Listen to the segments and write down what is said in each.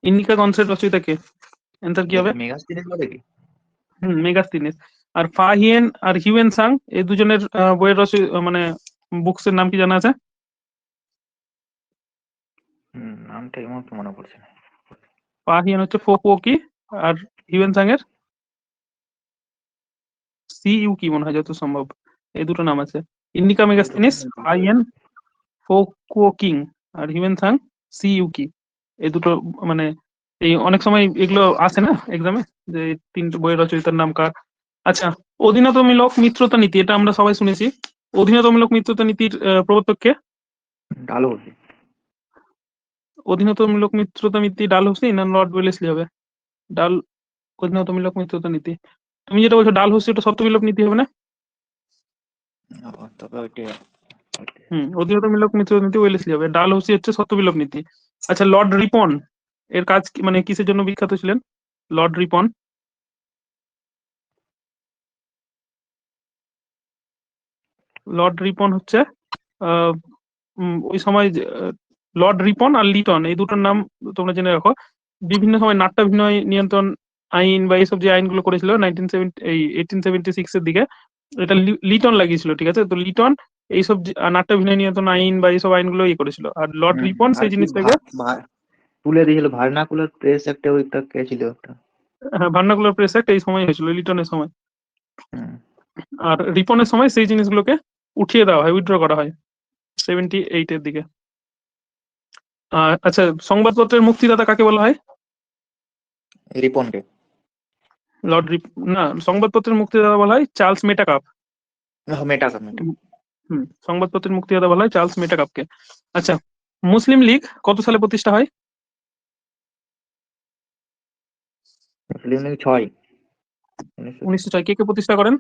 Indica গ্রন্থের রচয়িতা কে? Answer কি হবে? মেগাস্থিনিস বলে কি? মেগাস্তিনিস। আর ফাহিয়েন আর হিউয়েন সাং এই দুজনের বইয়ের মানে বুকস এর নাম কি জানা আছে? নামটা এই মুহূর্তে মনে পড়ছে না। ফাহিয়েন হচ্ছে ফোকুওকি, আর হিউয়েন সাং এর সিইউকি মনে হয় যত সম্ভব। এই দুটো নাম আছে। ইন্ডিকা মেগাস্তিনিস, ফাহিয়েন ফোকুওকিং, আর হিউয়েন সাং সিইউকি। এই দুটো মানে এই অনেক সময় এগুলো আসে না এক্সামে, যে এই তিনটে বইয়ের রচয়িতার নাম কার। আচ্ছা, অধীনতামূলক মিত্রতা নীতি, এটা আমরা সবাই শুনেছি। অধীনতামূলক মিত্রতা নীতির প্রবর্তক কে? ডালহৌসি। অধীনতামূলক মিত্রতা নীতি ডালহৌসি না লর্ড ওয়েলেসলি হবে? ডাল অধীনতামূলক মিত্রতা নীতি, তুমি যেটা বলছো ডালহৌসি, ওটা সত্যবিলোপ নীতি হবে না? তবে ওইটা অধীনতামূলক মিত্রতা নীতি ওয়েলেসলি হবে, ডালহৌসি হচ্ছে সত্যবিলোপ নীতি। আচ্ছা, লর্ড রিপন এর কাজ মানে কিসের জন্য বিখ্যাত ছিলেন? লর্ড রিপন লর্ড রিপন হচ্ছে ওই সময় লর্ড রিপন আর লিটন এই দুটোর নাম তোমরা জেনে রাখো। বিভিন্ন সময় নাট্যাভিনয় নিয়ন্ত্রণ আইন বা এইসব যে আইনগুলো করেছিল 1876 এর দিকে, এটা লিটন লাগিয়েছিল, ঠিক আছে? তো লিটন এইসব নাট্যাভিনয় নিয়ন্ত্রণ আইন বা এইসব আইনগুলো করেছিল, আর লর্ড রিপন আর সেই কি জিনিসটাকে তুলে দিয়েছিল ভার্নাকুলার প্রেস একটা, ওইটা কে ছিল একটা? ভার্নাকুলার প্রেস অ্যাক্ট এই সময় হয়েছিল, লিটনের সময়। হুম। আর রিপনের সময় সেই জিনিসগুলোকে উঠিয়ে দেওয়া হয়, উইথড্র করা হয় 78 এর দিকে। আচ্ছা, সংবাদপত্রের মুক্তিদাতা কাকে বলা হয়? রিপনকে। লর্ড রিপ না, সংবাদপত্রের মুক্তিদাতা বলা হয় চার্লস মেটাকাপ। মেটাকা। সংবাদপত্রের মুক্তিদাতা বলা হয় চার্লস মেটাকাপকে। আচ্ছা, মুসলিম লীগ কত সালে প্রতিষ্ঠা হয়? মুসলিম লীগ 6 1906। কে কে প্রতিষ্ঠা করেন?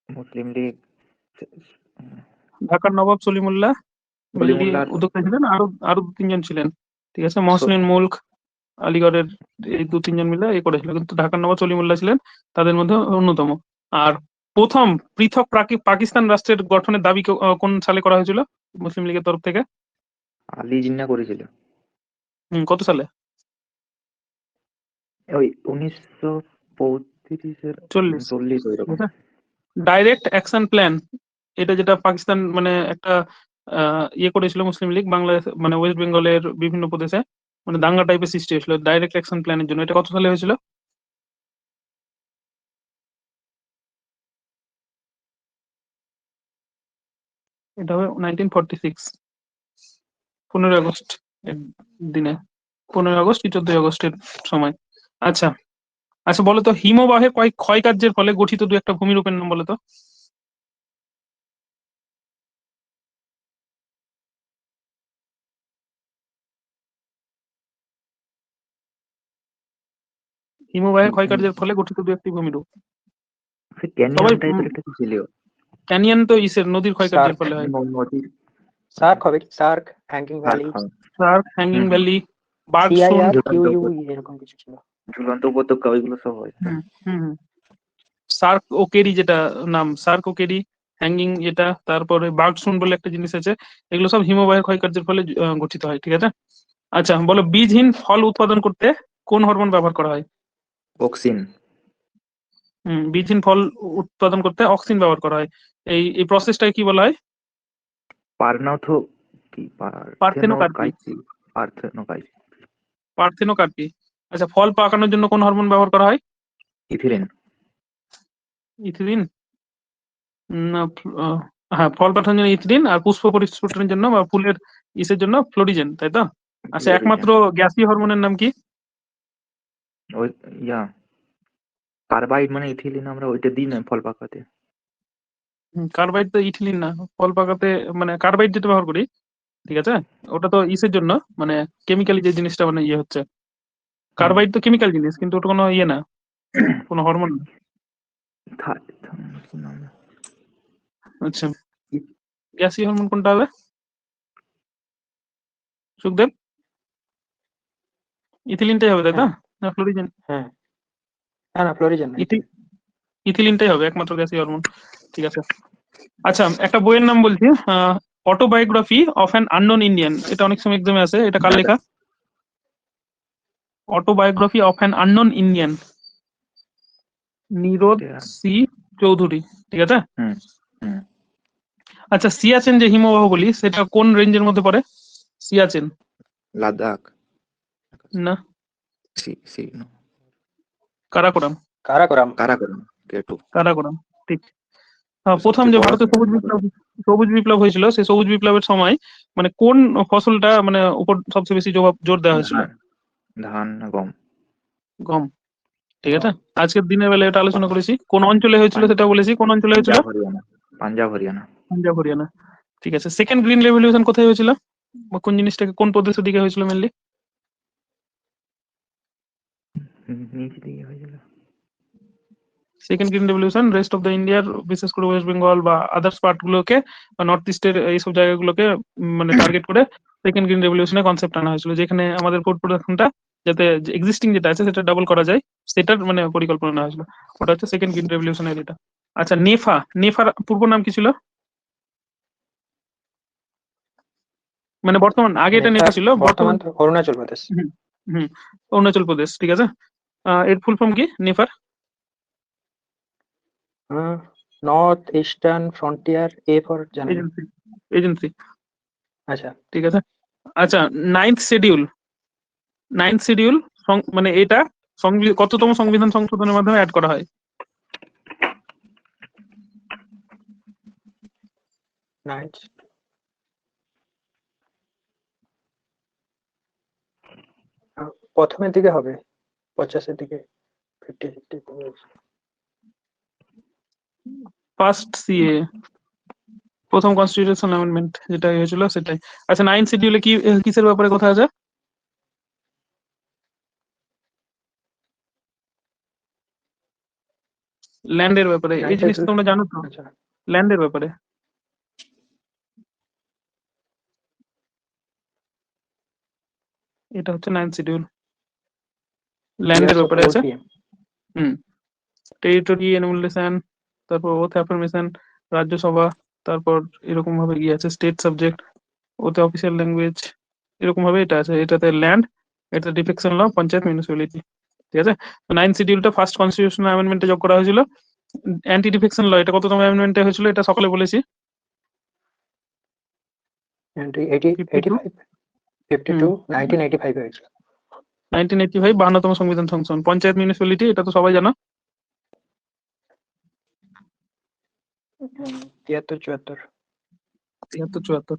মুসলিম লীগ ঢাকার নবাব সলিমুল্লাহ মেহেদী সলিমুল্লাহ উদ্যোক্তা ছিলেন, আরো আরো 2-3 জন ছিলেন, ঠিক আছে? মহসিন মুলক আলিগড়ের এই 2-3 জন মিলে করেছিল, কিন্তু ঢাকার নবাব সলিমুল্লাহ ছিলেন তাদের মধ্যে অন্যতম। আর প্রথম পৃথক পাকিস্তান রাষ্ট্রের গঠনের দাবি কোন সালে করা হয়েছিল মুসলিম লীগের তরফ থেকে? আলী জিন্নাহ করেছিল। কত সালে? ওই 1935-এর 40। 40 ওই রকম। ডাইরেক্ট অ্যাকশন প্ল্যান, এটা যেটা পাকিস্তান মানে একটা করেছিল মুসলিম লীগ বাংলাদেশ মানে ওয়েস্ট বেঙ্গলের বিভিন্ন প্রদেশে, মানে দাঙ্গা টাইপের সৃষ্টি হয়েছিল ডাইরেক্ট অ্যাকশন প্ল্যানের জন্য। এটা কত সালে হয়েছিল? এটা হবে 1946, 15 আগস্ট এর দিনে, 15 আগস্ট কি 14 আগস্টের সময়। আচ্ছা আচ্ছা, বলো তো হিমবাহের ক্ষয় কার্যের ফলে গঠিত দু একটা ভূমিরূপের নাম বলো তো। হিমবাহের ক্ষয় কার্যের ফলে গঠিত দু একটি ভূমিরূপ। ক্যানিয়ন টাইপের একটা ছিল। ক্যানিয়ন তো ইসের নদীর ক্ষয় কার্যের ফলে হয়। নদীর সার্ক হবে, cirque, hanging valley, cirque, hanging valley, বার্গসুন, এরকম কিছু ছিল। ঝুলন্ত উপত্যকা, ওইগুলো সব হয়। সার্ক ও কেরি, যেটা নাম সার্ক ও কেরি, হ্যাঙ্গিং যেটা, তারপরে বার্গসুন বলে একটা জিনিস আছে, এগুলো সব হিমবাহের ক্ষয়কার্যের ফলে গঠিত হয়, ঠিক আছে? আচ্ছা বলো, বীজহীন ফল উৎপাদন করতে কোন হরমোন ব্যবহার করা হয়? অক্সিন। বীজহীন ফল উৎপাদন করতে অক্সিন ব্যবহার করা হয়। এই প্রসেসটাকে কি বলা হয়? পার্থেনোকার্পি। আচ্ছা, ফল পাকানোর জন্য কোন হরমোন ব্যবহার করা হয়? ইথিলিন না, হ্যাঁ, ফল পাঠানোর জন্য ইথিলিন, আর পুষ্প পরিস্ফুটনের জন্য বা ফুলের ইসের জন্য ফ্লোরিজেন, তাই তো? আচ্ছা, একমাত্র গ্যাসীয় হরমোনের নাম কি? ওই কার্বাইড, মানে ইথিলিন আমরা ওইটা দিই না ফল পাকাতে। কার্বাইড তো ইথিলিন না, ফল পাকাতে মানে কার্বাইড যেটা ব্যবহার করি, ঠিক আছে? ওটা তো ইসের জন্য, মানে কেমিক্যালি যে জিনিসটা মানে হচ্ছে, কার্বাইড তো কেমিক্যাল জিনিস, কিন্তু ওটা কোনো না, কোনো হরমোন না। আচ্ছা, গ্যাসীয় হরমোন কোনটা হবে সুখদেব? ইথিলিনটাই হবে, তাই তো? না ফ্লোরিজেন? হ্যাঁ, না ফ্লোরিজেন না, ইথিলিনটাই হবে একমাত্র গ্যাসীয় হরমোন, ঠিক আছে? আচ্ছা, একটা বইয়ের নাম বলছি, autobiography of an unknown Indian, এটা অনেক সময় এক্সামে আছে, এটা কার লেখা? Autobiography of an unknown Indian, Nirad C Chaudhuri, ঠিক আছে। হুম হুম আচ্ছা, সিয়াচেন যে হিমবাহ বলি সেটা কোন রেঞ্জের মধ্যে পড়ে? সিয়াচেন লাদাখ না, see see no Karakoram. Karakoram. Karakoram K two Karakoram, ঠিক। প্রথম সবচেয়ে যে বড় ভারতে সবুজ বিপ্লব হয়েছিল, সেই সবুজ বিপ্লবের সময় মানে কোন ফসলটা মানে উপর সবচেয়ে বেশি জোর দেওয়া হয়েছিল? ধান ধান না গম? গম, ঠিক আছে। আজকের দিনের বেলা এটা আলোচনা করেছি। কোন অঞ্চলে হয়েছিল পাঞ্জাব সেটা বলেছি, কোন অঞ্চলে হয়েছিল? হরিয়ানা। পাঞ্জাব হরিয়ানা। পাঞ্জাব হরিয়ানা, ঠিক আছে। সেকেন্ড গ্রিন রেভলিউশন কোথায় হয়েছিল, বা কোন জিনিসটাকে কোন প্রদেশের দিকে হয়েছিল মেনলি? নিচে দিকে হয়েছিল। Second green revolution rest of the ইন্ডিয়ার, বিশেষ করে ওয়েস্ট বেঙ্গল বা আদার্স পার্ট গুলোকে বা নর্থ ইস্টের এইসব জায়গাগুলোকে মানে টার্গেট করে সেকেন্ড গ্রিন রেভলিউশনের কনসেপ্ট আনা হয়েছিল, যেখানে আমাদের ফুড প্রোডাকশনটা যাতে এক্সিস্টিং যেটা আছে সেটা ডাবল করা যায়, সেটার মানে পরিকল্পনা নেওয়া হয়েছিল। ওটা হচ্ছে সেকেন্ড গ্রিন রেভলিউশনের এটা। আচ্ছা, নেফা, নেফার পূর্ব নাম কি ছিল? মানে বর্তমান, আগে এটা নেফা ছিল, বর্তমান তো অরুণাচল প্রদেশ। হুম হুম, অরুণাচল প্রদেশ, ঠিক আছে। এর ফুল ফর্ম কি NEFA? North Eastern Frontier, A for জানি না। এজেন্সি, এজেন্সি, আচ্ছা, ঠিক আছে। আচ্ছা, নাইন্থ শিডিউল, নাইন্থ শিডিউল মানে এটা কততম সংবিধান সংশোধনের মাধ্যমে অ্যাড করা হয়? নাইস। প্রথমের দিকে হবে, 50-এর দিকে, 50-50। ফার্স্ট সিএ, প্রথম কনস্টিটিউশন অ্যামেন্ডমেন্ট যেটা হয়েছিল সেটাই। আচ্ছা, নাইন্থ শিডিউলে কি কিসের ব্যাপারে কথা আছে? ল্যান্ডের ব্যাপারে। এই জিনিসটা তোমরা জানো তো, আচ্ছা, ল্যান্ডের ব্যাপারে। এটা হচ্ছে নাইন্থ শিডিউল, ল্যান্ডের ব্যাপারে আছে। হুম, টেরিটরি এনুমুলেশন, তারপর ওথ অ্যাফার্মেশন, রাজ্যসভা, তারপর এরকম ভাবে গিয়ে আছে স্টেট সাবজেক্ট, ওতে অফিসিয়াল ল্যাঙ্গুয়েজ, এরকম ভাবে এটা আছে। এটাতে ল্যান্ড, এটা ডিফেকশন ল, পঞ্চায়েত, মিউনিসিপ্যালিটি, ঠিক আছে। নাইন্থ শিডিউলটা ফার্স্ট কনস্টিটিউশনাল অ্যামেন্ডমেন্টে যোগ করা হয়েছিল। অ্যান্টি ডিফেকশন ল এটা কততম অ্যামেন্ডমেন্টে হয়েছিল, এটা সকলে বলেছি? 1985 হয়েছিল। 1985 52তম সংবিধান সংশোধন। পঞ্চায়েত, মিউনিসিপ্যালিটি, এটা তো সবাই জানো। 73-74। 73-74।